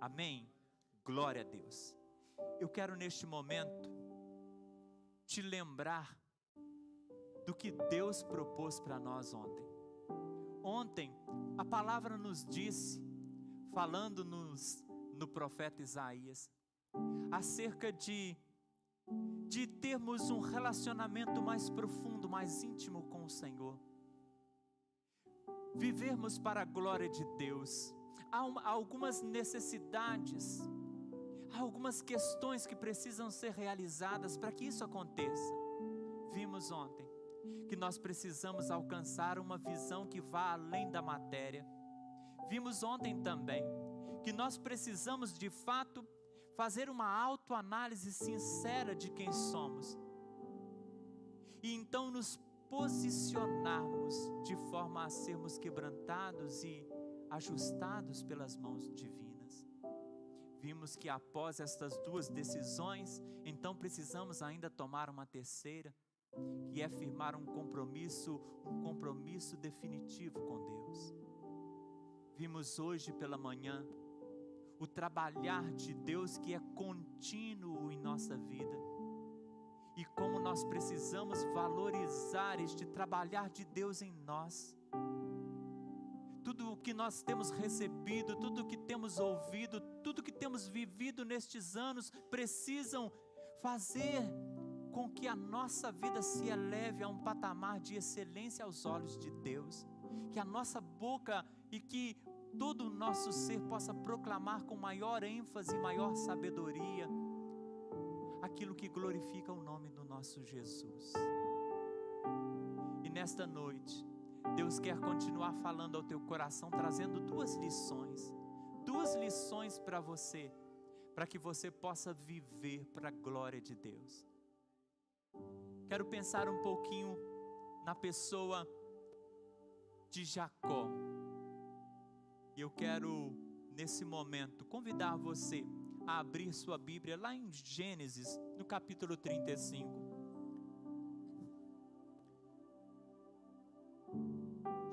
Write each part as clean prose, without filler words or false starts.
Amém? Glória a Deus. Eu quero neste momento te lembrar do que Deus propôs para nós ontem. Ontem a palavra nos disse, falando-nos no profeta Isaías, acerca de termos um relacionamento mais profundo, mais íntimo com o Senhor. Vivermos para a glória de Deus. Há algumas necessidades, há algumas questões que precisam ser realizadas para que isso aconteça. Vimos ontem que nós precisamos alcançar uma visão que vá além da matéria. Vimos ontem também que nós precisamos de fato fazer uma autoanálise sincera de quem somos. E então nos posicionarmos de forma a sermos quebrantados e ajustados pelas mãos divinas. Vimos que após estas duas decisões, então precisamos ainda tomar uma terceira, que é firmar um compromisso definitivo com Deus. Vimos hoje pela manhã o trabalhar de Deus que é contínuo em nossa vida. E como nós precisamos valorizar este trabalhar de Deus em nós. Tudo o que nós temos recebido, tudo o que temos ouvido, tudo o que temos vivido nestes anos, precisam fazer com que a nossa vida se eleve a um patamar de excelência aos olhos de Deus. Que a nossa boca e que todo o nosso ser possa proclamar com maior ênfase e maior sabedoria aquilo que glorifica o nome do nosso Jesus. E nesta noite, Deus quer continuar falando ao teu coração, trazendo duas lições para você, para que você possa viver para a glória de Deus. Quero pensar um pouquinho na pessoa de Jacó. E eu quero, nesse momento, convidar você a abrir sua Bíblia lá em Gênesis, no capítulo 35.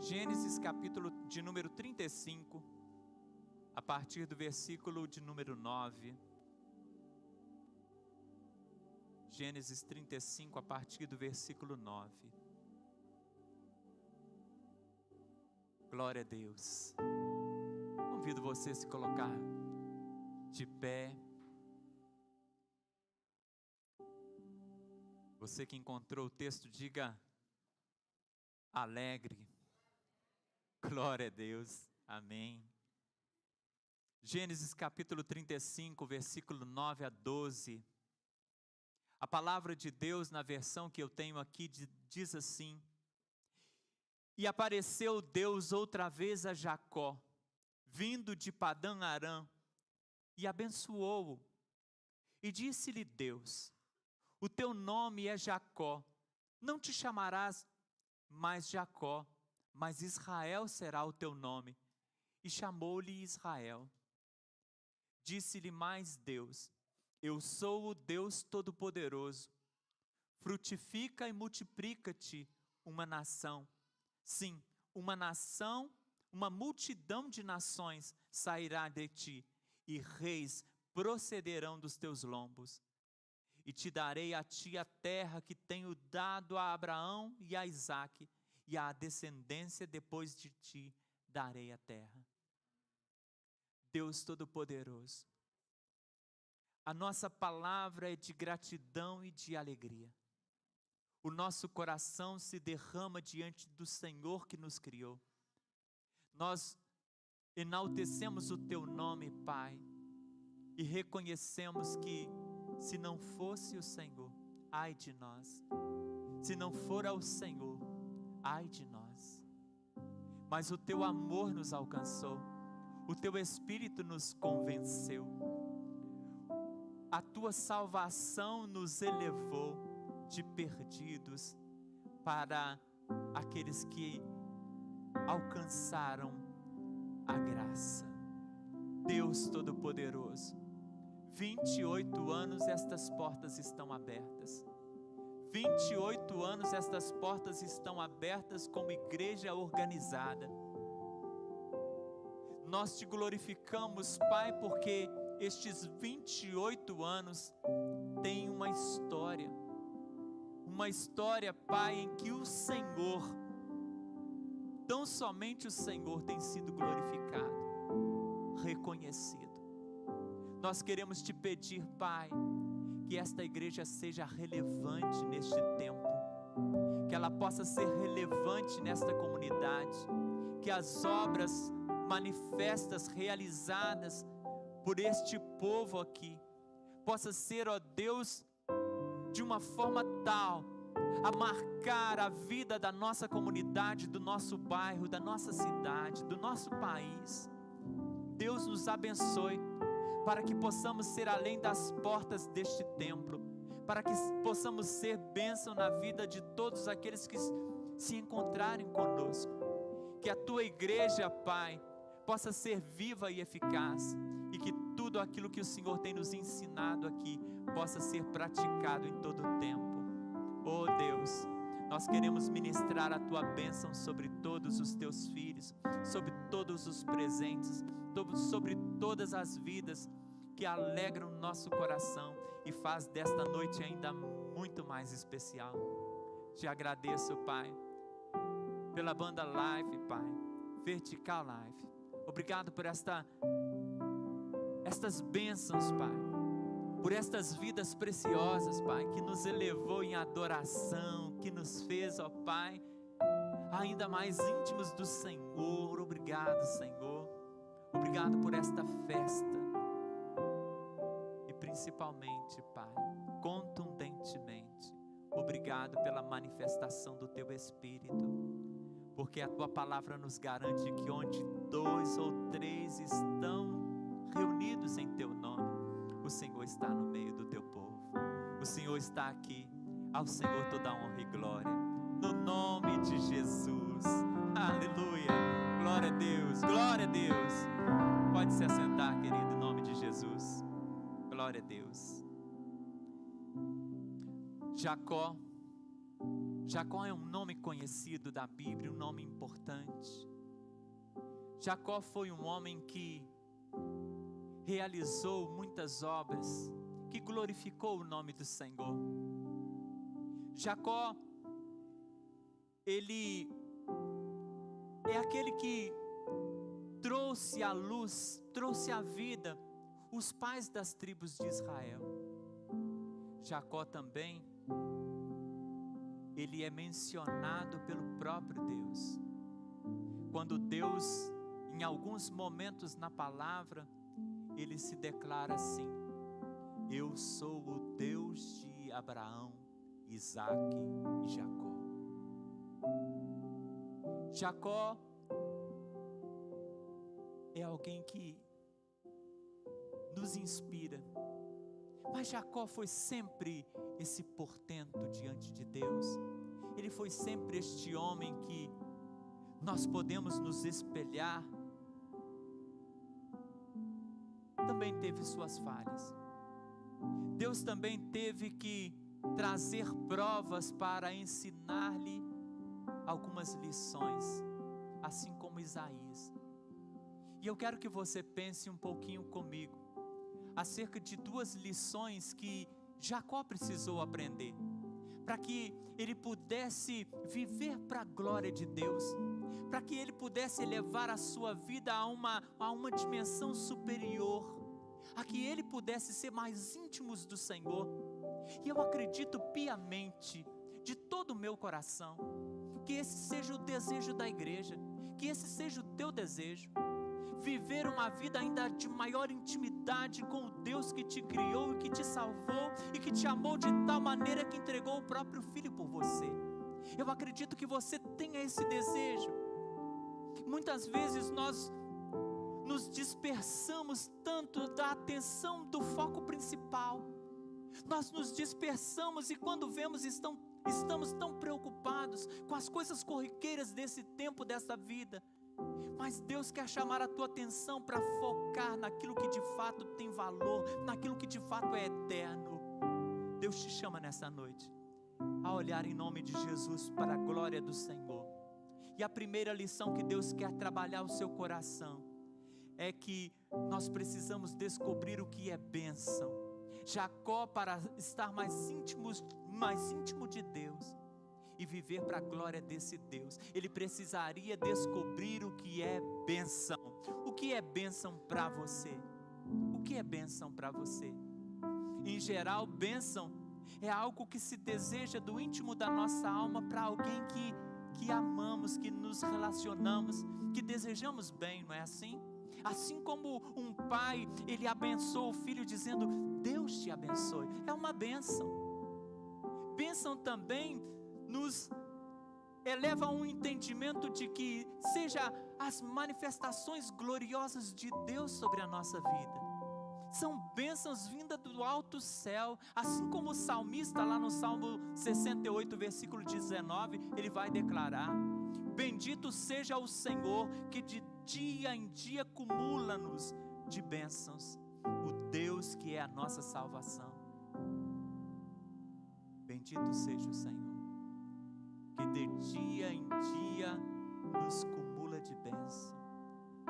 Gênesis, capítulo de número 35, a partir do versículo de número 9. Gênesis 35, a partir do versículo 9. Glória a Deus. Convido você a se colocar de pé. Você que encontrou o texto, diga alegre. Glória a Deus. Amém. Gênesis capítulo 35, versículo 9 a 12. A palavra de Deus, na versão que eu tenho aqui, diz assim: E apareceu Deus outra vez a Jacó, vindo de Padã Arã, e abençoou-o. E disse-lhe Deus: O teu nome é Jacó, não te chamarás mais Jacó, mas Israel será o teu nome. E chamou-lhe Israel. Disse-lhe mais Deus: Eu sou o Deus Todo-Poderoso. Frutifica e multiplica-te uma nação. Sim, uma nação, uma multidão de nações sairá de ti, e reis procederão dos teus lombos. E te darei a ti a terra que tenho dado a Abraão e a Isaque, e à descendência depois de ti darei a terra. Deus Todo-Poderoso, a nossa palavra é de gratidão e de alegria. O nosso coração se derrama diante do Senhor que nos criou. Nós enaltecemos o teu nome, Pai, e reconhecemos que se não fosse o Senhor, ai de nós. Se não for ao Senhor, ai de nós. Mas o teu amor nos alcançou, o teu Espírito nos convenceu. A tua salvação nos elevou de perdidos para aqueles que alcançaram a graça. Deus Todo-Poderoso, 28 anos estas portas estão abertas. 28 anos estas portas estão abertas como igreja organizada. Nós te glorificamos, Pai, porque estes 28 anos têm uma história, Pai, em que o Senhor, tão somente o Senhor tem sido glorificado, reconhecido. Nós queremos te pedir, Pai, que esta igreja seja relevante neste tempo, que ela possa ser relevante nesta comunidade, que as obras manifestas, realizadas por este povo aqui, possa ser, ó Deus, de uma forma tal, a marcar a vida da nossa comunidade, do nosso bairro, da nossa cidade, do nosso país. Deus nos abençoe, para que possamos ser além das portas deste templo, para que possamos ser bênção na vida de todos aqueles que se encontrarem conosco. Que a tua igreja, Pai, possa ser viva e eficaz, e que tudo aquilo que o Senhor tem nos ensinado aqui possa ser praticado em todo o tempo. Oh Deus, nós queremos ministrar a tua bênção sobre todos os teus filhos, sobre todos os presentes, sobre todas as vidas que alegram o nosso coração e faz desta noite ainda muito mais especial. Te agradeço, Pai, pela banda Live, Pai, Vertical Live. Obrigado por estas bênçãos, Pai, por estas vidas preciosas, Pai, que nos elevou em adoração, que nos fez, ó Pai, ainda mais íntimos do Senhor. Obrigado, Senhor. Obrigado por esta festa. E principalmente, Pai, contundentemente, obrigado pela manifestação do Teu Espírito, porque a Tua palavra nos garante que onde 2 ou 3 estão reunidos em Teu nome, o Senhor está no meio do Teu povo. O Senhor está aqui. Ao Senhor toda honra e glória, no nome de Jesus. Aleluia, glória a Deus, glória a Deus. Pode se assentar, querido, em nome de Jesus. Glória a Deus. Jacó é um nome conhecido da Bíblia, um nome importante. Jacó foi um homem que realizou muitas obras, que glorificou o nome do Senhor. Jacó, ele é aquele que trouxe à luz, trouxe à vida os pais das tribos de Israel. Jacó também, ele é mencionado pelo próprio Deus. Quando Deus, em alguns momentos na palavra, ele se declara assim: eu sou o Deus de Abraão, Isaque e Jacó. Jacó é alguém que nos inspira, mas Jacó foi sempre esse portento diante de Deus. Ele foi sempre este homem que nós podemos nos espelhar. Também teve suas falhas. Deus também teve que trazer provas para ensinar-lhe algumas lições, assim como Isaías. E eu quero que você pense um pouquinho comigo acerca de 2 lições que Jacó precisou aprender, para que ele pudesse viver para a glória de Deus, para que ele pudesse elevar a sua vida a uma dimensão superior, a que ele pudesse ser mais íntimos do Senhor. E eu acredito piamente, de todo o meu coração, que esse seja o desejo da igreja, que esse seja o teu desejo, viver uma vida ainda de maior intimidade com o Deus que te criou e que te salvou e que te amou de tal maneira que entregou o próprio Filho por você. Eu acredito que você tenha esse desejo. Muitas vezes nós nos dispersamos tanto da atenção do foco principal. Nós nos dispersamos e quando vemos estamos tão preocupados com as coisas corriqueiras desse tempo, dessa vida. Mas Deus quer chamar a tua atenção para focar naquilo que de fato tem valor, naquilo que de fato é eterno. Deus te chama nessa noite a olhar em nome de Jesus para a glória do Senhor. E a primeira lição que Deus quer trabalhar o seu coração é que nós precisamos descobrir o que é bênção. Jacó, para estar mais íntimo de Deus e viver para a glória desse Deus, ele precisaria descobrir o que é bênção. O que é bênção para você? O que é bênção para você? Em geral, bênção é algo que se deseja do íntimo da nossa alma para alguém que amamos, que nos relacionamos, que desejamos bem, não é assim? Assim como um pai, ele abençoa o filho dizendo: Deus te abençoe. É uma bênção. Bênção também nos eleva a um entendimento de que seja as manifestações gloriosas de Deus sobre a nossa vida. São bênçãos vindas do alto céu, assim como o salmista lá no Salmo 68, versículo 19, ele vai declarar: bendito seja o Senhor, que de dia em dia cumula-nos de bênçãos, o Deus que é a nossa salvação. Bendito seja o Senhor, que de dia em dia nos cumula de bênção,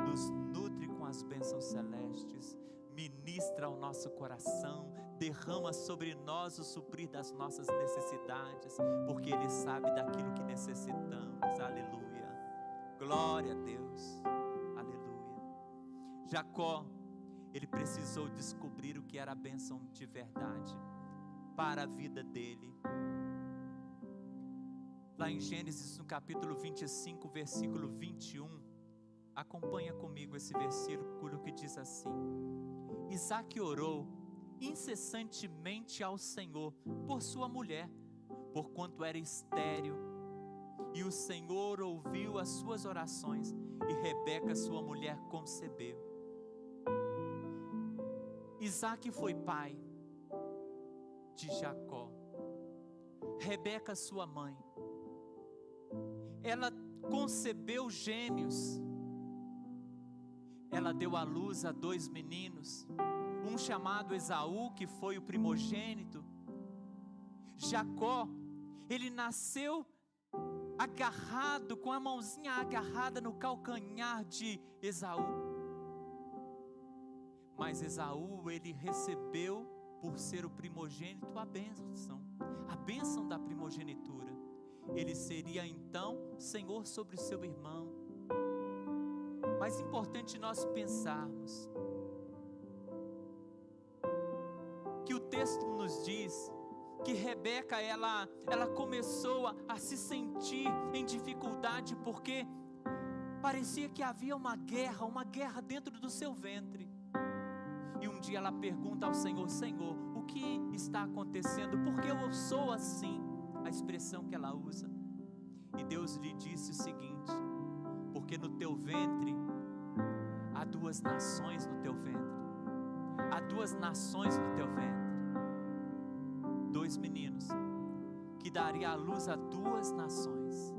nos nutre com as bênçãos celestes, ministra ao nosso coração, derrama sobre nós o suprir das nossas necessidades, porque Ele sabe daquilo que necessitamos. Aleluia, glória a Deus, aleluia. Jacó, ele precisou descobrir o que era a bênção de verdade para a vida dele. Lá em Gênesis, no capítulo 25, versículo 21, acompanha comigo esse versículo que diz assim: Isaque orou incessantemente ao Senhor por sua mulher, porquanto era estéril, e o Senhor ouviu as suas orações, e Rebeca, sua mulher, concebeu. Isaque foi pai de Jacó. Rebeca, sua mãe, ela concebeu gêmeos. Ela deu à luz a 2 meninos, um chamado Esaú, que foi o primogênito. Jacó, ele nasceu agarrado, com a mãozinha agarrada no calcanhar de Esaú. Mas Esaú, ele recebeu, por ser o primogênito, a bênção da primogenitura. Ele seria então senhor sobre o seu irmão. Mas é importante nós pensarmos que o texto nos diz que Rebeca, ela começou a se sentir em dificuldade, porque parecia que havia uma guerra dentro do seu ventre. E um dia ela pergunta ao Senhor: Senhor, o que está acontecendo? Por que eu sou assim? A expressão que ela usa. E Deus lhe disse o seguinte: porque no teu ventre há 2 nações no teu ventre. Há 2 nações no teu ventre. 2 meninos que daria à luz a 2 nações.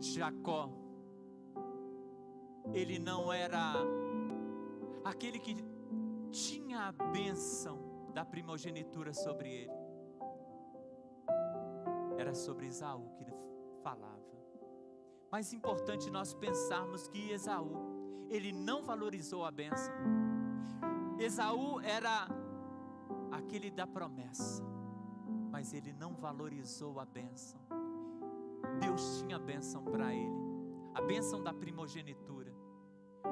Jacó, ele não era aquele que tinha a bênção da primogenitura sobre ele. Era sobre Esaú que ele falava. Mas é importante nós pensarmos que Esaú, ele não valorizou a bênção. Esaú era aquele da promessa, mas ele não valorizou a bênção. Deus tinha a bênção para ele, a bênção da primogenitura,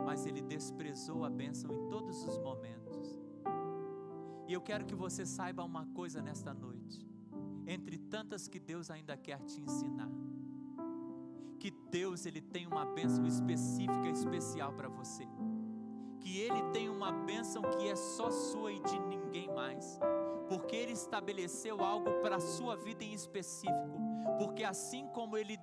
mas ele desprezou a bênção em todos os momentos. E eu quero que você saiba uma coisa nesta noite, entre tantas que Deus ainda quer te ensinar, que Deus, ele tem uma bênção específica, especial para você, que Ele tem uma bênção que é só sua e de ninguém mais, porque Ele estabeleceu algo para a sua vida em específico, porque assim como Ele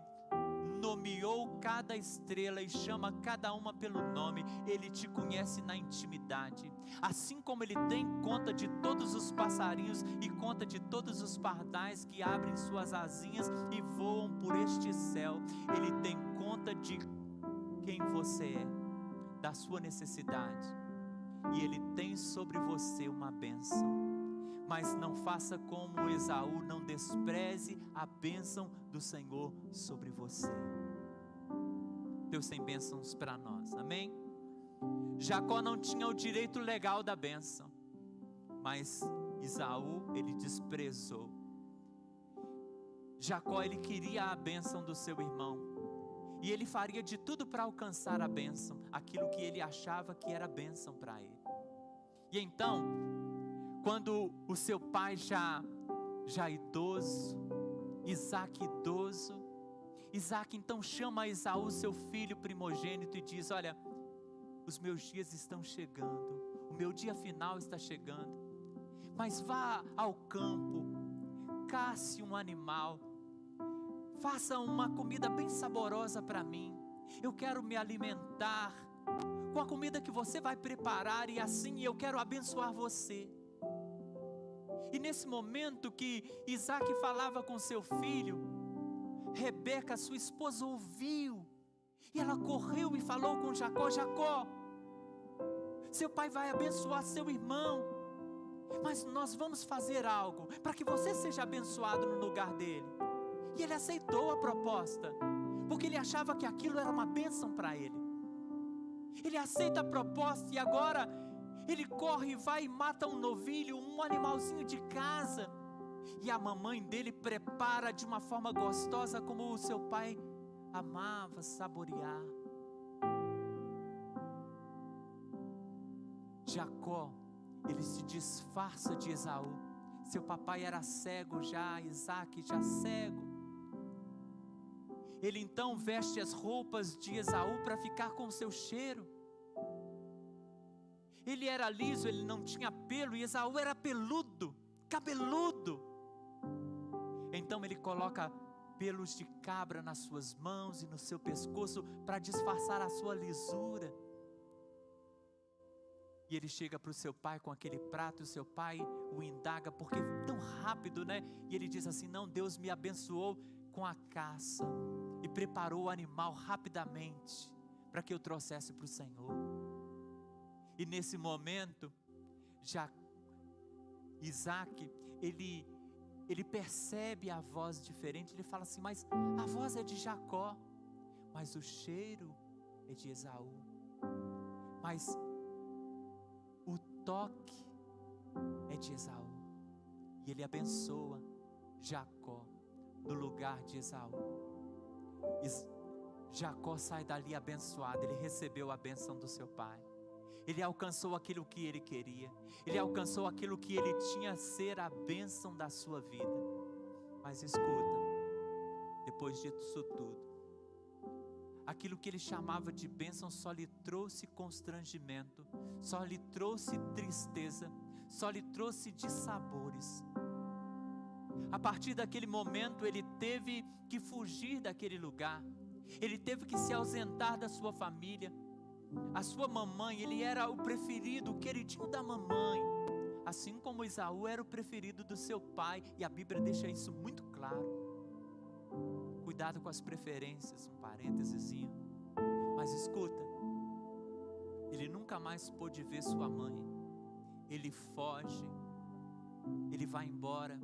nomeou cada estrela e chama cada uma pelo nome, Ele te conhece na intimidade. Assim como Ele tem conta de todos os passarinhos e conta de todos os pardais que abrem suas asinhas e voam por este céu, Ele tem conta de quem você é, da sua necessidade, e Ele tem sobre você uma bênção. Mas não faça como Esaú, não despreze a bênção do Senhor sobre você. Deus tem bênçãos para nós, amém? Jacó não tinha o direito legal da bênção, mas Esaú, ele desprezou. Jacó, ele queria a bênção do seu irmão, e ele faria de tudo para alcançar a bênção, aquilo que ele achava que era bênção para ele. E então, quando o seu pai já idoso, Isaac idoso, Isaac então chama Esaú, seu filho primogênito, e diz: olha, os meus dias estão chegando, o meu dia final está chegando, mas vá ao campo, casse um animal, faça uma comida bem saborosa para mim, eu quero me alimentar com a comida que você vai preparar, e assim eu quero abençoar você. E nesse momento que Isaac falava com seu filho, Rebeca, sua esposa, ouviu, e ela correu e falou com Jacó: Jacó, seu pai vai abençoar seu irmão, mas nós vamos fazer algo para que você seja abençoado no lugar dele. E ele aceitou a proposta, porque ele achava que aquilo era uma bênção para ele. Ele aceita a proposta, e agora ele corre e vai e mata um novilho, um animalzinho de casa, e a mamãe dele prepara de uma forma gostosa, como o seu pai amava saborear. Jacó, ele se disfarça de Esaú. Seu papai era cego já, Isaac já cego. Ele então veste as roupas de Esaú para ficar com o seu cheiro. Ele era liso, ele não tinha pelo, e Esaú era peludo, cabeludo. Então ele coloca pelos de cabra nas suas mãos e no seu pescoço para disfarçar a sua lisura. E ele chega para o seu pai com aquele prato, e o seu pai o indaga, porque tão rápido, né? E ele diz assim: não, Deus me abençoou com a caça e preparou o animal rapidamente para que eu trouxesse para o Senhor. E nesse momento, Isaac, ele percebe a voz diferente. Ele fala assim: mas a voz é de Jacó, mas o cheiro é de Esaú, mas o toque é de Esaú. E ele abençoa Jacó no lugar de Esaú. Jacó sai dali abençoado. Ele recebeu a bênção do seu pai. Ele alcançou aquilo que ele queria. Ele alcançou aquilo que ele tinha a ser a bênção da sua vida. Mas escuta, depois disso tudo, aquilo que ele chamava de bênção só lhe trouxe constrangimento, só lhe trouxe tristeza, só lhe trouxe dissabores. A partir daquele momento ele teve que fugir daquele lugar. Ele teve que se ausentar da sua família. A sua mamãe, ele era o preferido, o queridinho da mamãe, assim como Esaú era o preferido do seu pai, e a Bíblia deixa isso muito claro. Cuidado com as preferências, um parêntesezinho. Mas escuta, ele nunca mais pôde ver sua mãe. Ele foge, ele vai embora.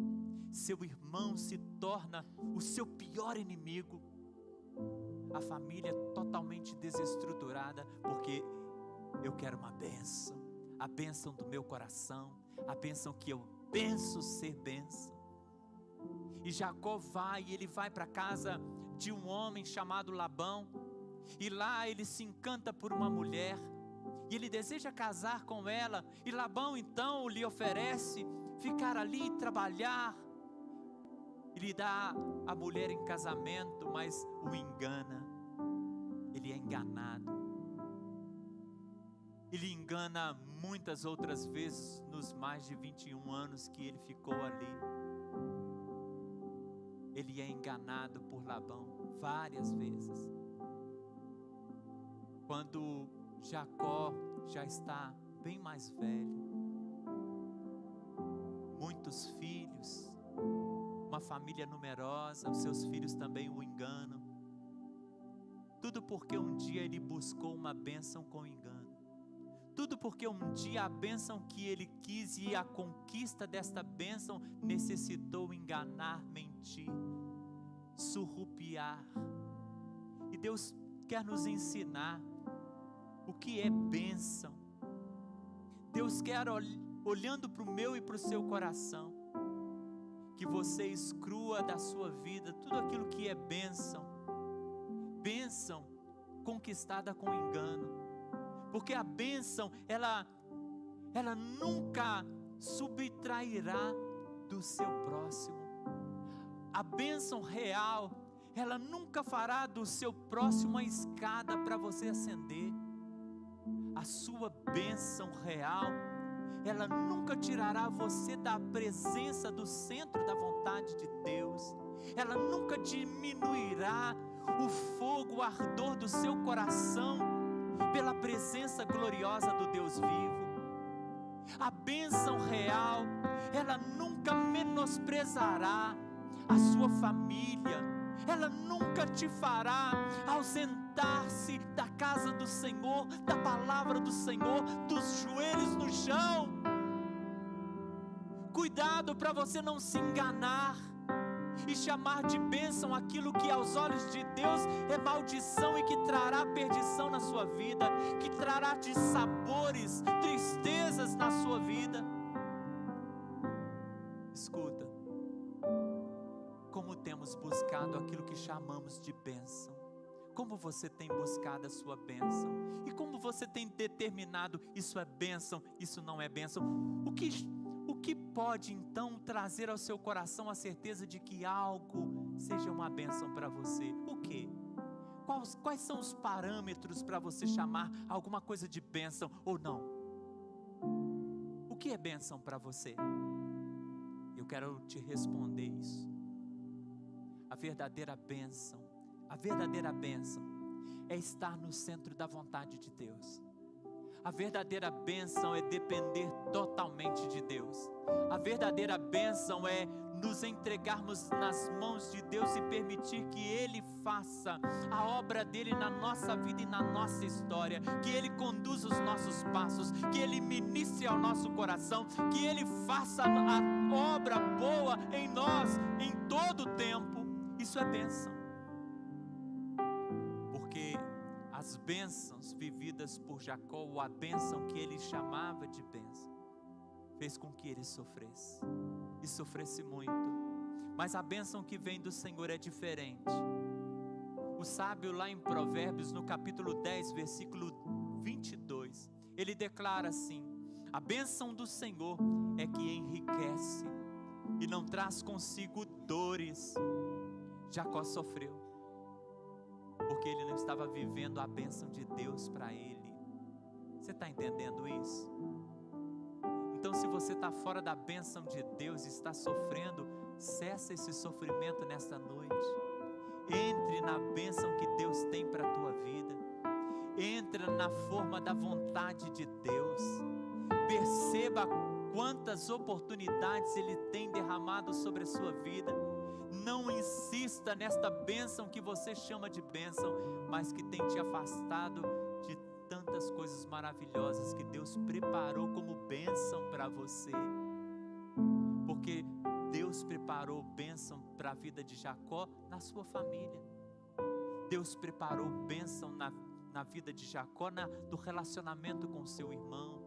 Seu irmão se torna o seu pior inimigo. A família totalmente desestruturada, porque eu quero uma bênção, a bênção do meu coração, a bênção que eu penso ser bênção. E Jacó ele vai para a casa de um homem chamado Labão, e lá ele se encanta por uma mulher, e ele deseja casar com ela, e Labão então lhe oferece ficar ali e trabalhar. Ele dá a mulher em casamento, mas o engana. Ele é enganado. Ele engana muitas outras vezes nos mais de 21 anos que ele ficou ali. Ele é enganado por Labão várias vezes. Quando Jacó já está bem mais velho, muitos filhos, uma família numerosa, os seus filhos também o enganam. Tudo porque um dia ele buscou uma bênção com engano. Tudo porque um dia a bênção que ele quis e a conquista desta bênção necessitou enganar, mentir, surrupiar. E Deus quer nos ensinar o que é bênção. Deus quer, olhando para o meu e para o seu coração, que você exclua da sua vida tudo aquilo que é bênção. Bênção conquistada com engano. Porque a bênção, ela nunca subtrairá do seu próximo. A bênção real, ela nunca fará do seu próximo a escada para você ascender. A sua bênção real, ela nunca tirará você da presença do centro da vontade de Deus. Ela nunca diminuirá o fogo, o ardor do seu coração pela presença gloriosa do Deus vivo. A bênção real, ela nunca menosprezará a sua família. Ela nunca te fará ausentar-se da casa do Senhor, da palavra do Senhor, dos joelhos no chão. Cuidado para você não se enganar e chamar de bênção aquilo que aos olhos de Deus é maldição e que trará perdição na sua vida, que trará dissabores, tristezas na sua vida. Escuta, como temos buscado aquilo que chamamos de bênção? Como você tem buscado a sua bênção? E como você tem determinado, isso é bênção, isso não é bênção? O que pode então trazer ao seu coração a certeza de que algo seja uma bênção para você? O que? Quais são os parâmetros para você chamar alguma coisa de bênção ou não? O que é bênção para você? Eu quero te responder isso. A verdadeira bênção é estar no centro da vontade de Deus. A verdadeira bênção é depender totalmente de Deus. A verdadeira bênção é nos entregarmos nas mãos de Deus e permitir que Ele faça a obra dEle na nossa vida e na nossa história, que Ele conduza os nossos passos, que Ele ministre ao nosso coração, que Ele faça a obra boa em nós, em todo o tempo. Isso é bênção. Porque as bênçãos vividas por Jacó, ou a bênção que ele chamava de bênção, fez com que ele sofresse, e sofresse muito. Mas a bênção que vem do Senhor é diferente. O sábio lá em Provérbios, no capítulo 10, versículo 22, ele declara assim: a bênção do Senhor é que enriquece e não traz consigo dores. Jacó sofreu, porque ele não estava vivendo a bênção de Deus para ele. Você está entendendo isso? Então, se você está fora da bênção de Deus e está sofrendo, cessa esse sofrimento nesta noite. Entre na bênção que Deus tem para a tua vida. Entra na forma da vontade de Deus. Perceba quantas oportunidades Ele tem derramado sobre a sua vida. Não insista nesta bênção que você chama de bênção, mas que tem te afastado de tantas coisas maravilhosas que Deus preparou como bênção para você. Porque Deus preparou bênção para a vida de Jacó na sua família. Deus preparou bênção na vida de Jacó, no relacionamento com seu irmão,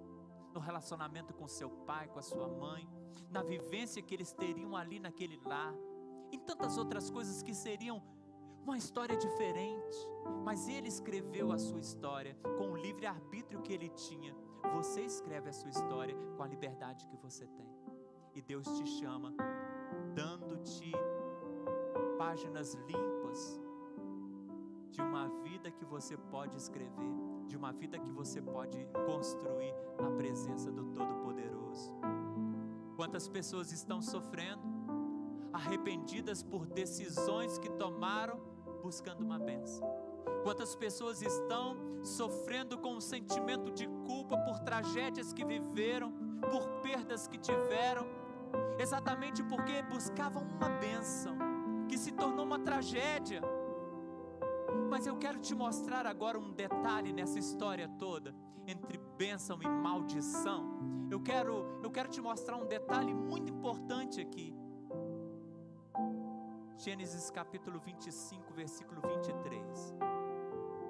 no relacionamento com seu pai, com a sua mãe, na vivência que eles teriam ali naquele lar, em tantas outras coisas que seriam uma história diferente, mas ele escreveu a sua história com o livre-arbítrio que ele tinha. Você escreve a sua história com a liberdade que você tem, e Deus te chama, dando-te páginas limpas de uma vida que você pode escrever, de uma vida que você pode construir na presença do Todo-Poderoso. Quantas pessoas estão sofrendo, arrependidas por decisões que tomaram, buscando uma bênção? Quantas pessoas estão sofrendo com um sentimento de culpa por tragédias que viveram, por perdas que tiveram, exatamente porque buscavam uma bênção que se tornou uma tragédia? Mas eu quero te mostrar agora um detalhe nessa história toda, entre bênção e maldição. Eu quero te mostrar um detalhe muito importante aqui. Gênesis capítulo 25, versículo 23.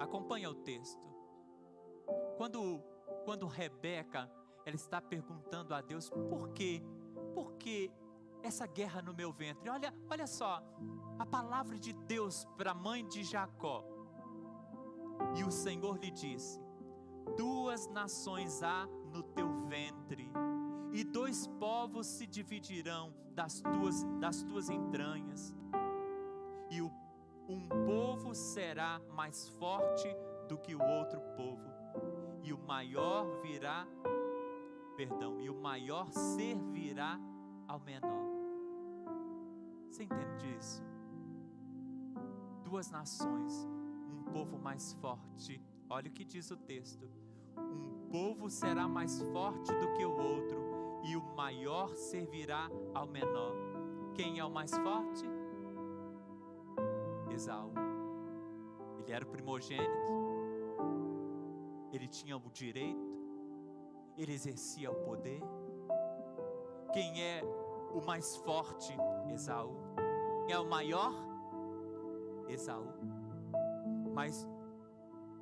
Acompanha o texto. Quando Rebeca, ela está perguntando a Deus, por quê? Por que essa guerra no meu ventre? Olha só, a palavra de Deus para a mãe de Jacó. E o Senhor lhe disse: 2 nações há no teu ventre, e 2 povos se dividirão das tuas entranhas, e um povo será mais forte do que o outro povo, e o maior servirá ao menor. Você entende isso? 2 nações, um povo mais forte. Olha o que diz o texto: um povo será mais forte do que o outro, e o maior servirá ao menor. Quem é o mais forte? Esaú. Ele era o primogênito, ele tinha o direito, ele exercia o poder. Quem é o mais forte? Esaú. Quem é o maior? Esaú. Mas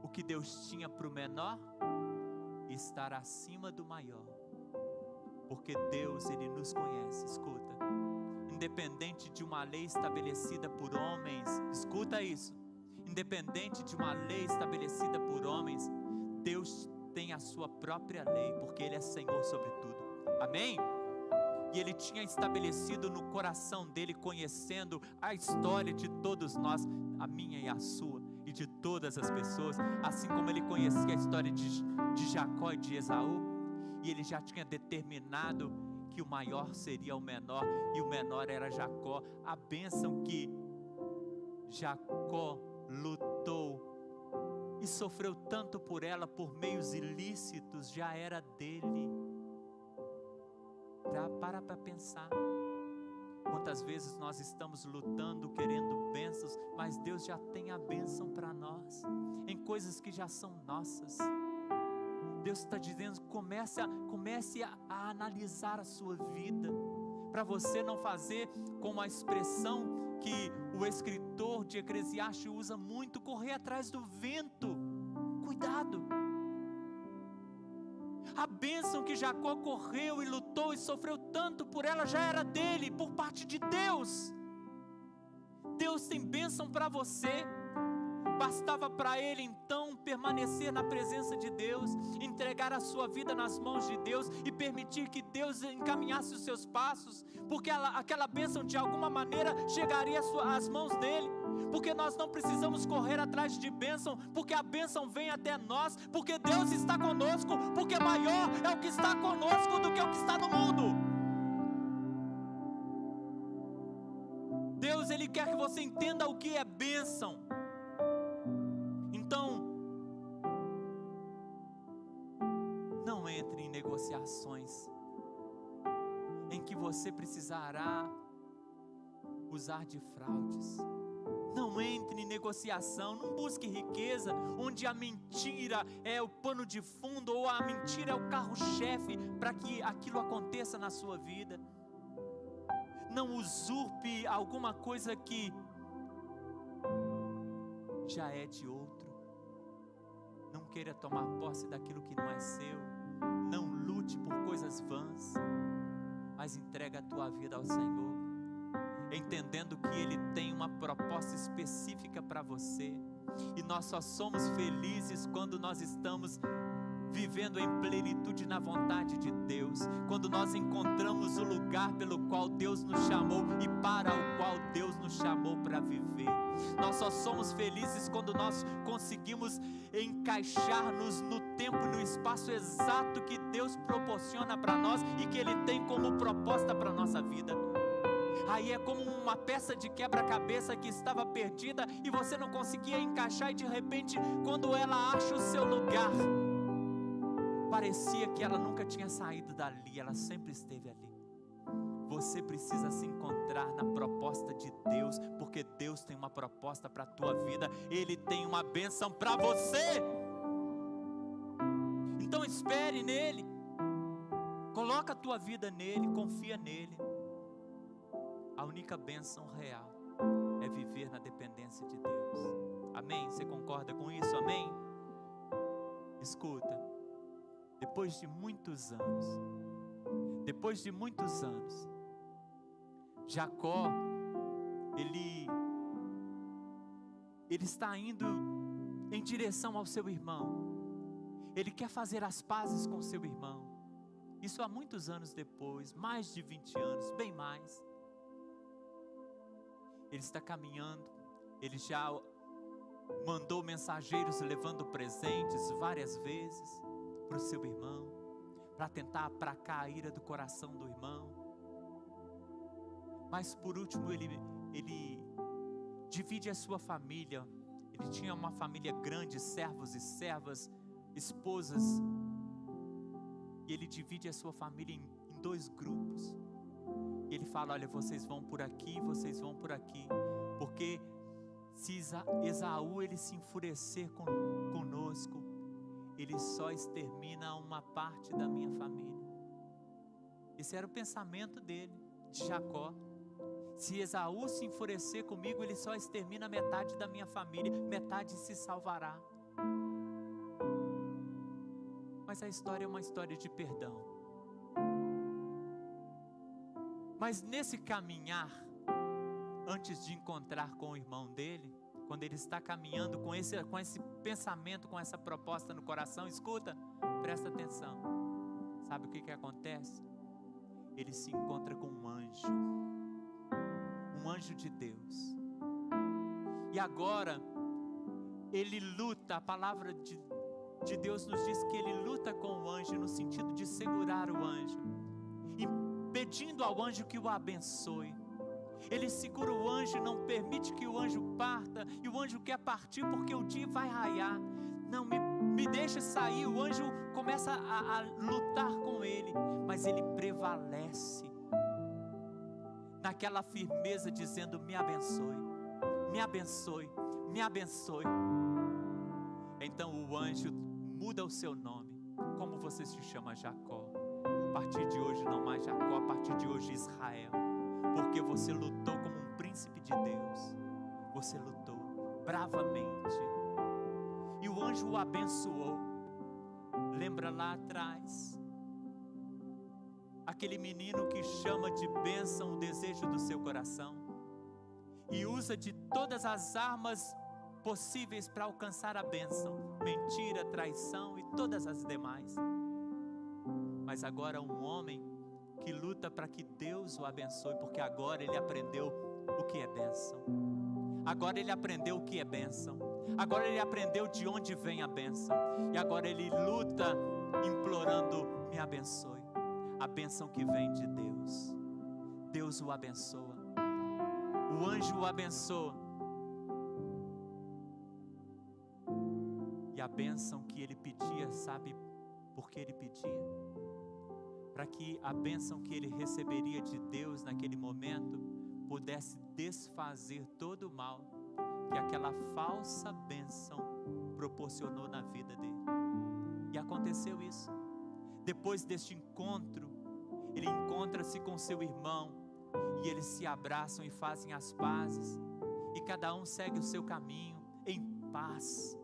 o que Deus tinha para o menor? Estar acima do maior. Porque Deus, Ele nos conhece. Escuta, independente de uma lei estabelecida por homens, escuta isso, independente de uma lei estabelecida por homens, Deus tem a sua própria lei, porque Ele é Senhor sobre tudo. Amém? E Ele tinha estabelecido no coração dele, conhecendo a história de todos nós, a minha e a sua, e de todas as pessoas, assim como Ele conhecia a história de Jacó e de Esaú, e Ele já tinha determinado que o maior seria o menor, e o menor era Jacó. A bênção que Jacó lutou e sofreu tanto por ela, por meios ilícitos, já era dele. Para pensar. Quantas vezes nós estamos lutando, querendo bênçãos, mas Deus já tem a bênção para nós, em coisas que já são nossas. Deus está dizendo, comece a analisar a sua vida, para você não fazer como a expressão que o escritor de Eclesiastes usa muito, correr atrás do vento. Cuidado. A bênção que Jacó correu e lutou e sofreu tanto por ela, já era dele, por parte de Deus. Deus tem bênção para você. Bastava para ele então permanecer na presença de Deus, entregar a sua vida nas mãos de Deus e permitir que Deus encaminhasse os seus passos, porque aquela bênção de alguma maneira chegaria às mãos dele. Porque nós não precisamos correr atrás de bênção, porque a bênção vem até nós, porque Deus está conosco, porque maior é o que está conosco do que o que está no mundo. Deus, Ele quer que você entenda o que é bênção. Então, não entre em negociações em que você precisará usar de fraudes. Não entre em negociação, não busque riqueza onde a mentira é o pano de fundo, ou a mentira é o carro-chefe para que aquilo aconteça na sua vida. Não usurpe alguma coisa que já é de outro. Não queira tomar posse daquilo que não é seu. Não lute por coisas vãs, mas entrega a tua vida ao Senhor, entendendo que Ele tem uma proposta específica para você, e nós só somos felizes quando nós estamos vivendo em plenitude na vontade de Deus, quando nós encontramos o lugar pelo qual Deus nos chamou e para o qual Deus nos chamou para viver. Nós só somos felizes quando nós conseguimos encaixar-nos no tempo e no espaço exato que Deus proporciona para nós e que Ele tem como proposta para a nossa vida. Aí é como uma peça de quebra-cabeça que estava perdida e você não conseguia encaixar, e de repente, quando ela acha o seu lugar, parecia que ela nunca tinha saído dali, ela sempre esteve ali. Você precisa se encontrar na proposta de Deus, porque Deus tem uma proposta para a tua vida, Ele tem uma bênção para você. Então espere nele, coloca a tua vida nele, confia nele. A única bênção real é viver na dependência de Deus. Amém? Você concorda com isso? Amém? Escuta, depois de muitos anos, Jacó, ele está indo em direção ao seu irmão. Ele quer fazer as pazes com seu irmão. Isso há muitos anos depois, mais de 20 anos, bem mais. Ele está caminhando, ele já mandou mensageiros levando presentes várias vezes para o seu irmão, para tentar aplacar a ira do coração do irmão. Mas por último ele divide a sua família. Ele tinha uma família grande, servos e servas, esposas, e ele divide a sua família em 2 grupos. E ele fala: olha, vocês vão por aqui, vocês vão por aqui, porque se Esaú ele se enfurecer conosco, ele só extermina uma parte da minha família. Esse era o pensamento dele, de Jacó. Se Esaú se enfurecer comigo, ele só extermina metade da minha família, metade se salvará. Mas a história é uma história de perdão. Mas nesse caminhar, antes de encontrar com o irmão dele, quando ele está caminhando com esse pensamento, com essa proposta no coração, escuta, presta atenção. Sabe o que acontece? Ele se encontra com um anjo de Deus. E agora, ele luta, a palavra de Deus nos diz que ele luta com o anjo, no sentido de segurar o anjo, e pedindo ao anjo que o abençoe. Ele segura o anjo, não permite que o anjo parta, e o anjo quer partir porque o dia vai raiar. Não, me deixe sair. O anjo começa a lutar com ele, mas ele prevalece naquela firmeza, dizendo: me abençoe, me abençoe, me abençoe. Então o anjo muda o seu nome. Como você se chama? Jacó. A partir de hoje não mais Jacó, a partir de hoje Israel, porque você lutou como um príncipe de Deus. Você lutou bravamente, e o anjo o abençoou. Lembra lá atrás, aquele menino que chama de bênção o desejo do seu coração, e usa de todas as armas possíveis para alcançar a bênção: mentira, traição e todas as demais. Mas agora um homem que luta para que Deus o abençoe, porque agora ele aprendeu o que é bênção. Agora ele aprendeu o que é bênção. Agora ele aprendeu de onde vem a bênção. E agora ele luta implorando: me abençoe. A bênção que vem de Deus. Deus o abençoa. O anjo o abençoa. E a bênção que ele pedia, sabe por que ele pedia? Para que a bênção que ele receberia de Deus naquele momento pudesse desfazer todo o mal que aquela falsa bênção proporcionou na vida dele. E aconteceu isso. Depois deste encontro, ele encontra-se com seu irmão, e eles se abraçam e fazem as pazes, e cada um segue o seu caminho em paz.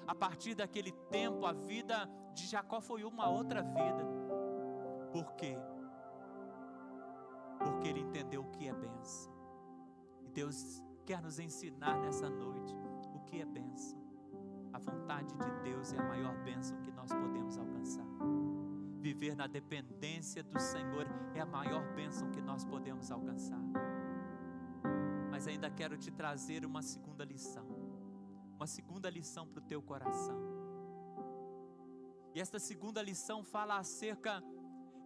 A partir daquele tempo, a vida de Jacó foi uma outra vida. Por quê? Porque ele entendeu o que é bênção. E Deus quer nos ensinar nessa noite o que é bênção. A vontade de Deus é a maior bênção que nós podemos alcançar. Viver na dependência do Senhor é a maior bênção que nós podemos alcançar. Mas ainda quero te trazer uma segunda lição. Uma segunda lição para o teu coração. E esta segunda lição fala acerca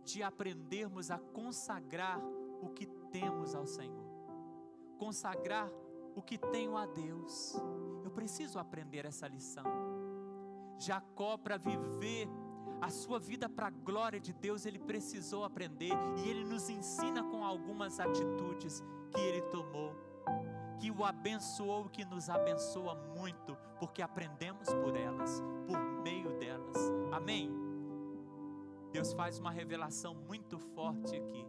de aprendermos a consagrar o que temos ao Senhor. Consagrar o que tenho a Deus. Eu preciso aprender essa lição. Jacó, para viver a sua vida para a glória de Deus, ele precisou aprender, e ele nos ensina com algumas atitudes que ele tomou, que o abençoou, que nos abençoa muito, porque aprendemos por elas, por meio delas. Amém? Deus faz uma revelação muito forte aqui.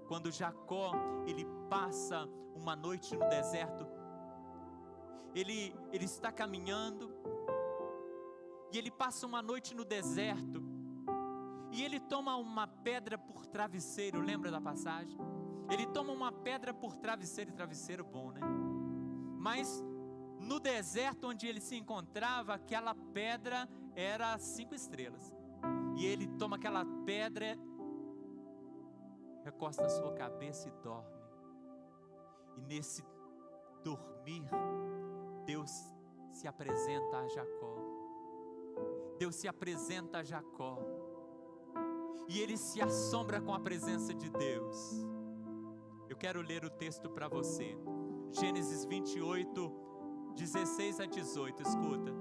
Quando Jacó, ele passa uma noite no deserto, ele está caminhando, e ele passa uma noite no deserto, e ele toma uma pedra por travesseiro, lembra da passagem? Ele toma uma pedra por travesseiro, e travesseiro bom, né? Mas no deserto onde ele se encontrava, aquela pedra era 5 estrelas, e ele toma aquela pedra, recosta a sua cabeça e dorme. E nesse dormir, Deus se apresenta a Jacó. Deus se apresenta a Jacó, e ele se assombra com a presença de Deus. Eu quero ler o texto para você, Gênesis 28, 16 a 18, escuta.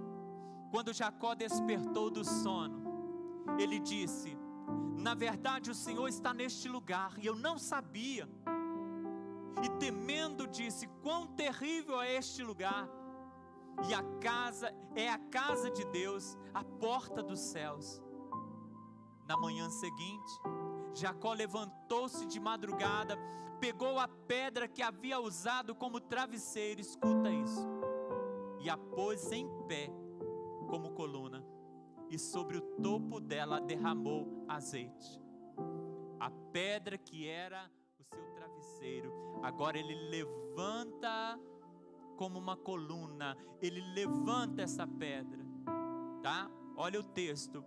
Quando Jacó despertou do sono, ele disse: na verdade o Senhor está neste lugar, e eu não sabia. E temendo disse: quão terrível é este lugar! E a casa é a casa de Deus, a porta dos céus. Na manhã seguinte, Jacó levantou-se de madrugada, pegou a pedra que havia usado como travesseiro, escuta isso, e a pôs em pé como coluna, e sobre o topo dela derramou azeite. A pedra que era o seu travesseiro, agora ele levanta como uma coluna, ele levanta essa pedra, tá? Olha o texto,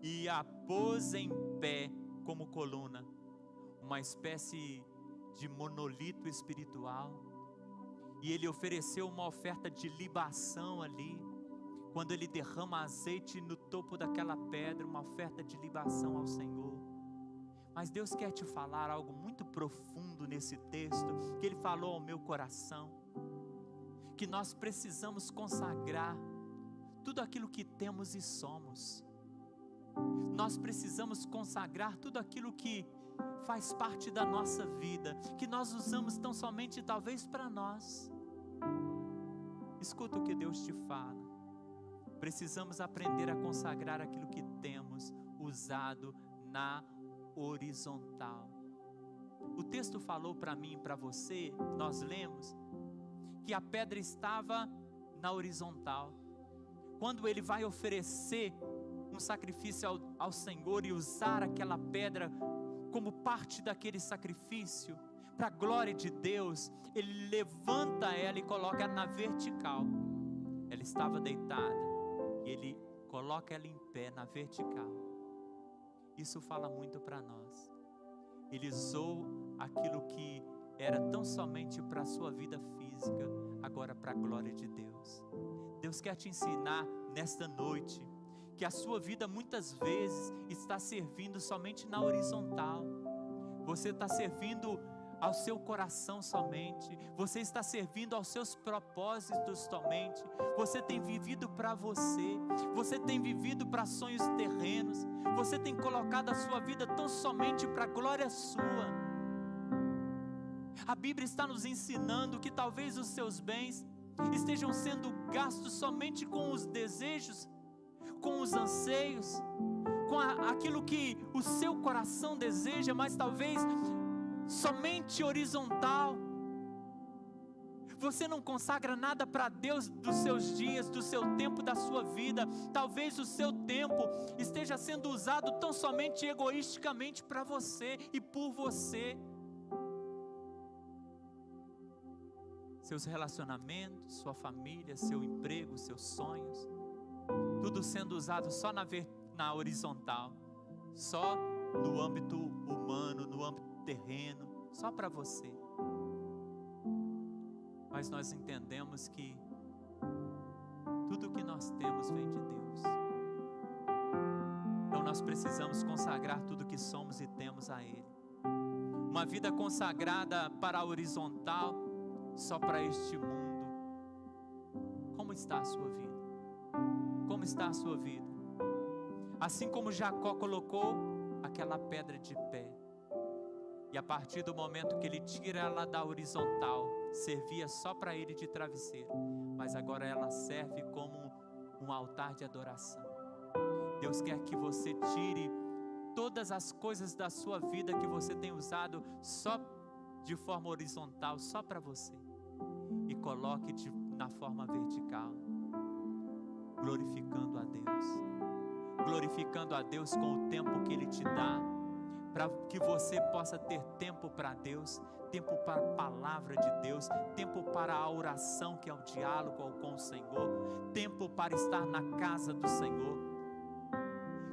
e a pôs em pé como coluna, uma espécie de monolito espiritual, e ele ofereceu uma oferta de libação ali, quando ele derrama azeite no topo daquela pedra, uma oferta de libação ao Senhor. Mas Deus quer te falar algo muito profundo nesse texto, que Ele falou ao meu coração, que nós precisamos consagrar tudo aquilo que temos e somos. Nós precisamos consagrar tudo aquilo que faz parte da nossa vida, que nós usamos tão somente talvez para nós. Escuta o que Deus te fala. Precisamos aprender a consagrar aquilo que temos usado na horizontal. O texto falou para mim e para você, nós lemos, que a pedra estava na horizontal. Quando ele vai oferecer um sacrifício ao Senhor e usar aquela pedra como parte daquele sacrifício, para a glória de Deus, ele levanta ela e coloca ela na vertical. Ela estava deitada, e ele coloca ela em pé na vertical. Isso fala muito para nós. Ele usou aquilo que era tão somente para a sua vida física, agora para a glória de Deus. Deus quer te ensinar nesta noite, que a sua vida muitas vezes está servindo somente na horizontal. Você está servindo ao seu coração somente, você está servindo aos seus propósitos somente, você tem vivido para você tem vivido para sonhos terrenos, você tem colocado a sua vida tão somente para a glória sua. A Bíblia está nos ensinando que talvez os seus bens estejam sendo gastos somente com os desejos, com os anseios, com aquilo que o seu coração deseja, mas talvez somente horizontal. Você não consagra nada para Deus dos seus dias, do seu tempo, da sua vida. Talvez o seu tempo esteja sendo usado tão somente egoisticamente para você e por você. Seus relacionamentos, sua família, seu emprego, seus sonhos, tudo sendo usado só na horizontal, só no âmbito humano, no âmbito terreno, só para você. Mas nós entendemos que tudo que nós temos vem de Deus. Então nós precisamos consagrar tudo que somos e temos a Ele. Uma vida consagrada para a horizontal, só para este mundo. Como está a sua vida? Como está a sua vida? Assim como Jacó colocou aquela pedra de pé, e a partir do momento que ele tira ela da horizontal, servia só para ele de travesseiro, mas agora ela serve como um altar de adoração. Deus quer que você tire todas as coisas da sua vida que você tem usado só de forma horizontal, só para você, e coloque na forma vertical, glorificando a Deus. Glorificando a Deus com o tempo que Ele te dá, para que você possa ter tempo para Deus, tempo para a palavra de Deus, tempo para a oração, que é o diálogo com o Senhor, tempo para estar na casa do Senhor.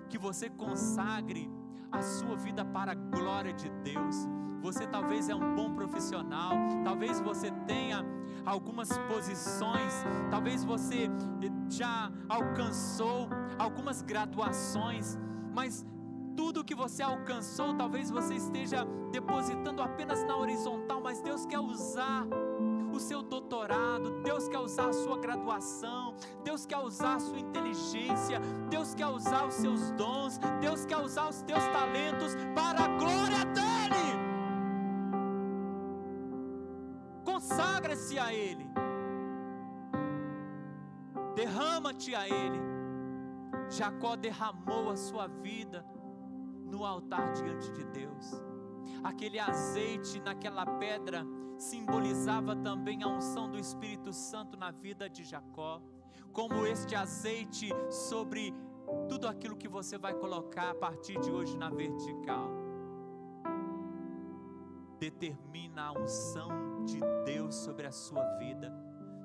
Que você consagre a sua vida para a glória de Deus. Você talvez é um bom profissional, talvez você tenha algumas posições, talvez você já alcançou algumas graduações, mas tudo que você alcançou, talvez você esteja depositando apenas na horizontal, mas Deus quer usar o seu doutorado, Deus quer usar a sua graduação, Deus quer usar a sua inteligência, Deus quer usar os seus dons, Deus quer usar os teus talentos para a glória dEle. Consagra-se a Ele, derrama-te a Ele. Jacó derramou a sua vida no altar diante de Deus. Aquele azeite naquela pedra simbolizava também a unção do Espírito Santo na vida de Jacó, como este azeite sobre tudo aquilo que você vai colocar a partir de hoje na vertical. Determina a unção de Deus sobre a sua vida,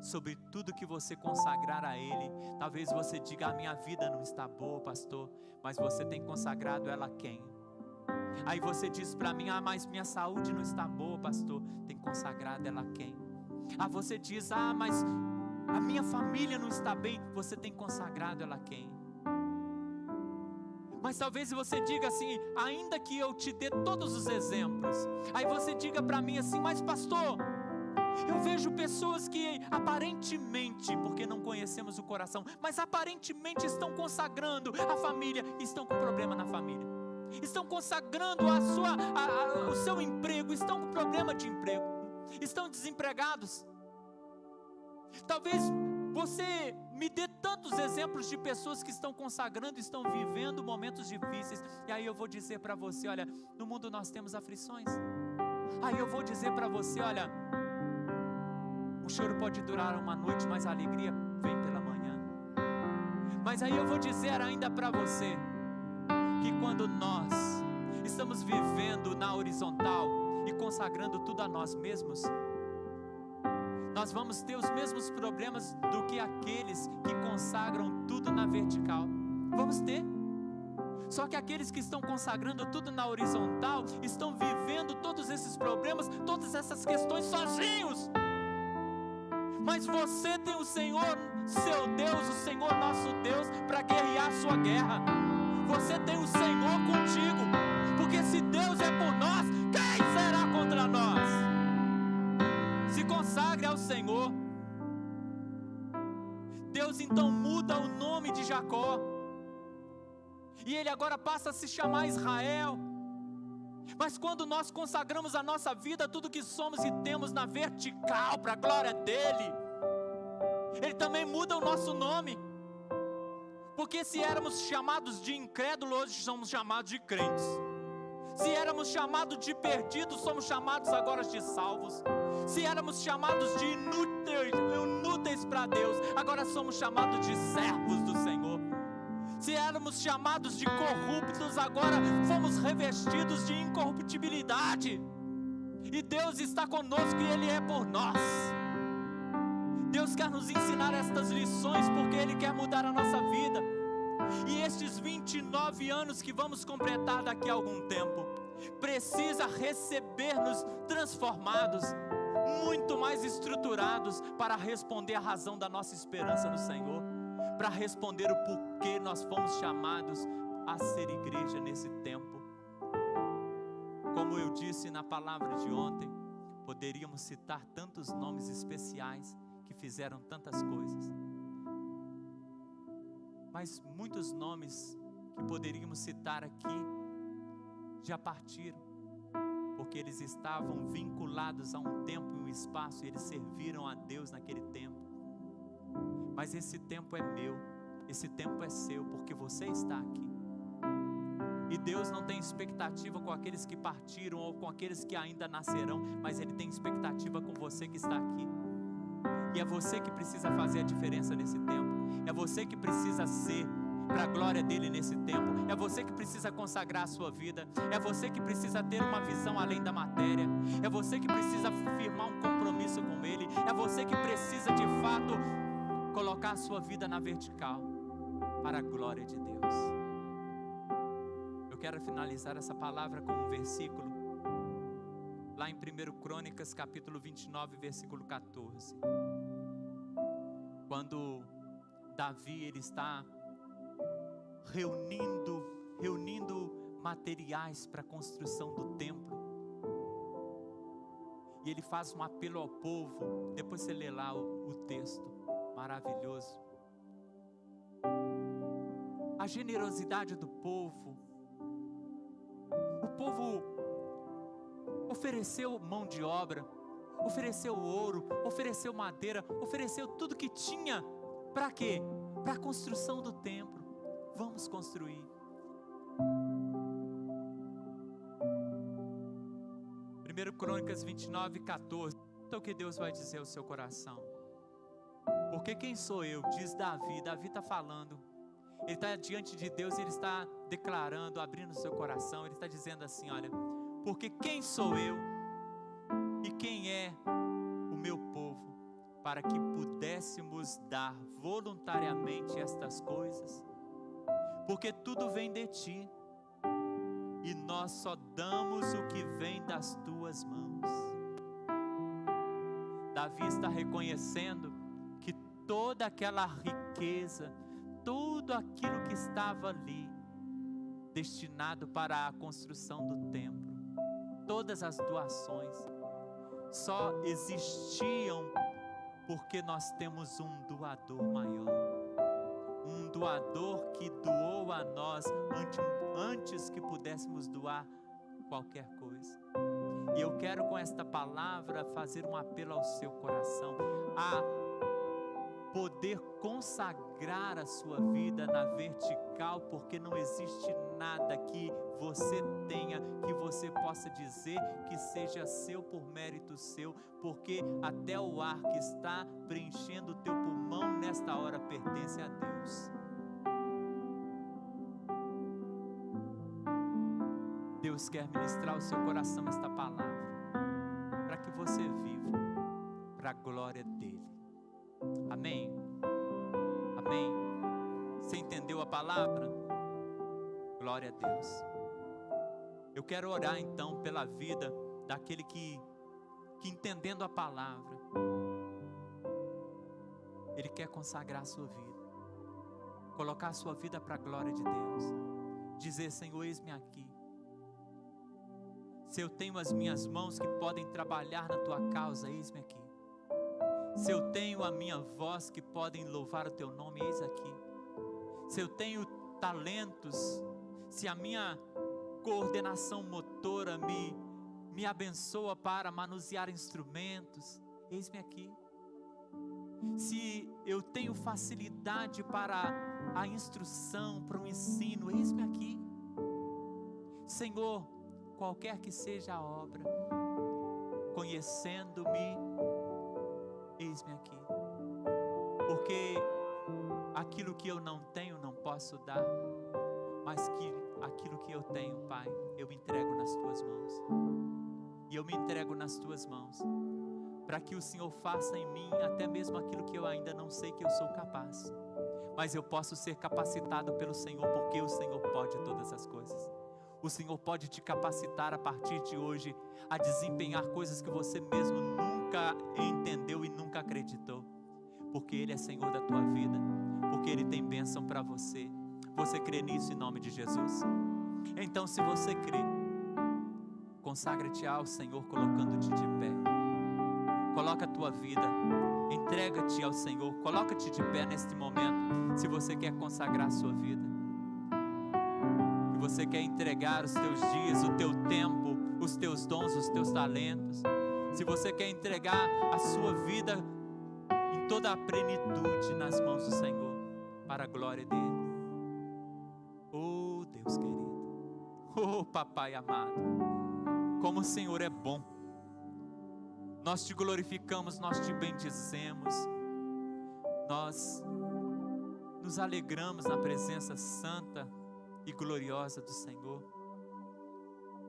sobre tudo que você consagrar a Ele. Talvez você diga: a minha vida não está boa, pastor, mas você tem consagrado ela a quem? Aí você diz para mim: ah, mas minha saúde não está boa, pastor. Tem consagrado ela a quem? Ah, você diz: ah, mas a minha família não está bem. Você tem consagrado ela a quem? Mas talvez você diga assim: ainda que eu te dê todos os exemplos, aí você diga para mim assim: mas pastor, eu vejo pessoas que aparentemente, porque não conhecemos o coração, mas aparentemente estão consagrando a família, estão com problema na família, estão consagrando o seu emprego, estão com problema de emprego, estão desempregados. Talvez você me dê tantos exemplos de pessoas que estão consagrando, estão vivendo momentos difíceis, e aí eu vou dizer para você: olha, no mundo nós temos aflições. Aí eu vou dizer para você: olha, o choro pode durar uma noite, mas a alegria vem pela manhã. Mas aí eu vou dizer ainda para você que quando nós estamos vivendo na horizontal e consagrando tudo a nós mesmos, nós vamos ter os mesmos problemas do que aqueles que consagram tudo na vertical. Vamos ter. Só que aqueles que estão consagrando tudo na horizontal estão vivendo todos esses problemas, todas essas questões sozinhos. Mas você tem o Senhor, seu Deus, o Senhor nosso Deus, para guerrear a sua guerra. Você tem o Senhor contigo, porque se Deus é por nós, quem será contra nós? Se consagre ao Senhor. Deus então muda o nome de Jacó, e ele agora passa a se chamar Israel. Mas quando nós consagramos a nossa vida, tudo que somos e temos na vertical para a glória dele, ele também muda o nosso nome. Porque se éramos chamados de incrédulos, hoje somos chamados de crentes. Se éramos chamados de perdidos, somos chamados agora de salvos. Se éramos chamados de inúteis para Deus, agora somos chamados de servos do Senhor. Se éramos chamados de corruptos, agora fomos revestidos de incorruptibilidade. E Deus está conosco e Ele é por nós. Deus quer nos ensinar estas lições porque Ele quer mudar a nossa vida. E estes 29 anos que vamos completar daqui a algum tempo, precisa receber-nos transformados, muito mais estruturados para responder a razão da nossa esperança no Senhor, para responder o porquê nós fomos chamados a ser igreja nesse tempo. Como eu disse na palavra de ontem, poderíamos citar tantos nomes especiais que fizeram tantas coisas, mas muitos nomes que poderíamos citar aqui já partiram, porque eles estavam vinculados a um tempo e um espaço, e eles serviram a Deus naquele tempo. Mas esse tempo é meu, esse tempo é seu, porque você está aqui. E Deus não tem expectativa com aqueles que partiram ou com aqueles que ainda nascerão, mas Ele tem expectativa com você que está aqui. E é você que precisa fazer a diferença nesse tempo. É você que precisa ser para a glória dele nesse tempo. É você que precisa consagrar a sua vida. É você que precisa ter uma visão além da matéria. É você que precisa firmar um compromisso com ele. É você que precisa de fato colocar a sua vida na vertical para a glória de Deus. Eu quero finalizar essa palavra com um versículo lá em 1 Crônicas capítulo 29, versículo 14. Quando Davi ele está reunindo materiais para a construção do templo, e ele faz um apelo ao povo. Depois você lê lá o texto maravilhoso. A generosidade do povo. O povo ofereceu mão de obra, ofereceu ouro, ofereceu madeira, ofereceu tudo que tinha. Para quê? Para a construção do templo. Vamos construir. 1 Crônicas 29, 14. Então o que Deus vai dizer ao seu coração? Porque quem sou eu? Diz Davi. Davi está falando. Ele está diante de Deus, ele está declarando, abrindo o seu coração. Ele está dizendo assim, olha, porque quem sou eu e quem é o meu povo para que pudéssemos dar voluntariamente estas coisas? Porque tudo vem de ti e nós só damos o que vem das tuas mãos. Davi está reconhecendo que toda aquela riqueza, tudo aquilo que estava ali destinado para a construção do templo, todas as doações só existiam porque nós temos um doador maior, um doador que doou a nós antes que pudéssemos doar qualquer coisa. E eu quero com esta palavra fazer um apelo ao seu coração, a poder consagrar a sua vida na vertical, porque não existe nada que você tenha, que você possa dizer que seja seu por mérito seu, porque até o ar que está preenchendo o teu pulmão nesta hora pertence a Deus. Deus quer ministrar ao seu coração esta palavra, para que você viva para a glória dele. Amém? Amém? Você entendeu a palavra? Glória a Deus. Eu quero orar então pela vida daquele que entendendo a palavra, ele quer consagrar a sua vida, colocar a sua vida para a glória de Deus, dizer: Senhor, eis-me aqui. Se eu tenho as minhas mãos que podem trabalhar na tua causa, eis-me aqui. Se eu tenho a minha voz que podem louvar o teu nome, eis aqui. Se eu tenho talentos, se a minha coordenação motora me abençoa para manusear instrumentos, eis-me aqui. Se eu tenho facilidade para a instrução, para o ensino, eis-me aqui. Senhor, qualquer que seja a obra, conhecendo-me, eis-me aqui. Porque aquilo que eu não tenho não posso dar, mas que aquilo que eu tenho, Pai, eu entrego nas tuas mãos. E eu me entrego nas tuas mãos, para que o Senhor faça em mim até mesmo aquilo que eu ainda não sei que eu sou capaz, mas eu posso ser capacitado pelo Senhor, porque o Senhor pode todas as coisas. O Senhor pode te capacitar a partir de hoje a desempenhar coisas que você mesmo nunca entendeu e nunca acreditou, porque Ele é Senhor da tua vida, porque Ele tem bênção para você. Você crê nisso em nome de Jesus? Então, se você crê, consagra-te ao Senhor colocando-te de pé. Coloca a tua vida, entrega-te ao Senhor, coloca-te de pé neste momento. Se você quer consagrar a sua vida, se você quer entregar os teus dias, o teu tempo, os teus dons, os teus talentos, se você quer entregar a sua vida em toda a plenitude nas mãos do Senhor, para a glória dele. Oh Deus querido, oh Papai amado, como o Senhor é bom, Nós te glorificamos, nós te bendizemos, nós nos alegramos na presença santa e gloriosa do Senhor.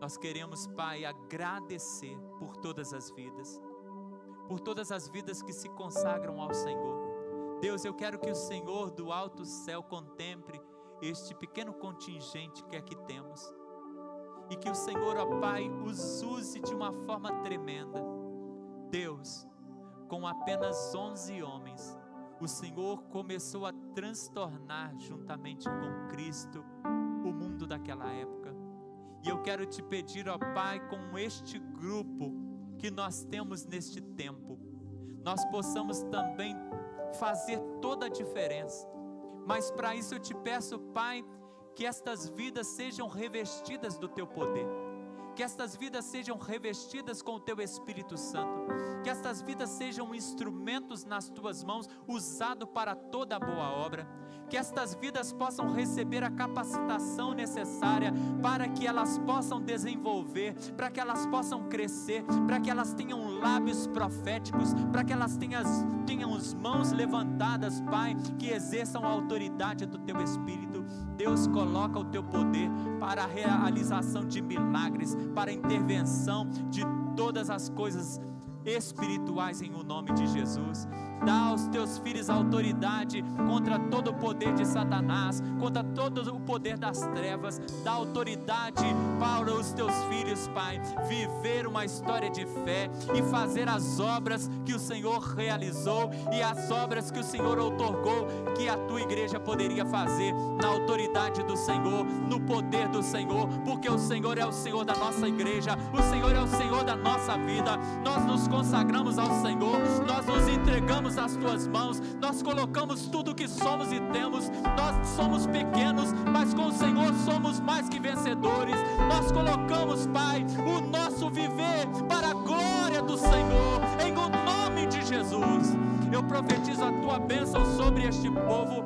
Nós queremos, Pai, agradecer por todas as vidas que se consagram ao Senhor. Deus, eu quero que o Senhor do alto céu contemple este pequeno contingente que aqui temos, e que o Senhor, ó Pai, os use de uma forma tremenda. Deus, com apenas 11 homens, o Senhor começou a transtornar juntamente com Cristo o mundo daquela época. E eu quero te pedir, ó Pai, com este grupo que nós temos neste tempo, nós possamos também fazer toda a diferença. Mas para isso eu te peço, Pai, que estas vidas sejam revestidas do teu poder, que estas vidas sejam revestidas com o teu Espírito Santo, que estas vidas sejam instrumentos nas tuas mãos, usados para toda boa obra, que estas vidas possam receber a capacitação necessária para que elas possam desenvolver, para que elas possam crescer, para que elas tenham lábios proféticos, para que elas tenham as mãos levantadas, Pai, que exerçam a autoridade do teu Espírito. Deus, coloca o teu poder para a realização de milagres, para a intervenção de todas as coisas espirituais em o nome de Jesus. Dá aos teus filhos autoridade contra todo o poder de Satanás, contra todo o poder das trevas. Dá autoridade para os teus filhos, Pai, viver uma história de fé e fazer as obras que o Senhor realizou e as obras que o Senhor outorgou que a tua igreja poderia fazer, na autoridade do Senhor, no poder do Senhor, porque o Senhor é o Senhor da nossa igreja, o Senhor é o Senhor da nossa vida. Nós nos consagramos ao Senhor, nós nos entregamos às tuas mãos, nós colocamos tudo que somos e temos. Nós somos pequenos, mas com o Senhor somos mais que vencedores. Nós colocamos, Pai, o nosso viver para a glória do Senhor, em o nome de Jesus. Eu profetizo a tua bênção sobre este povo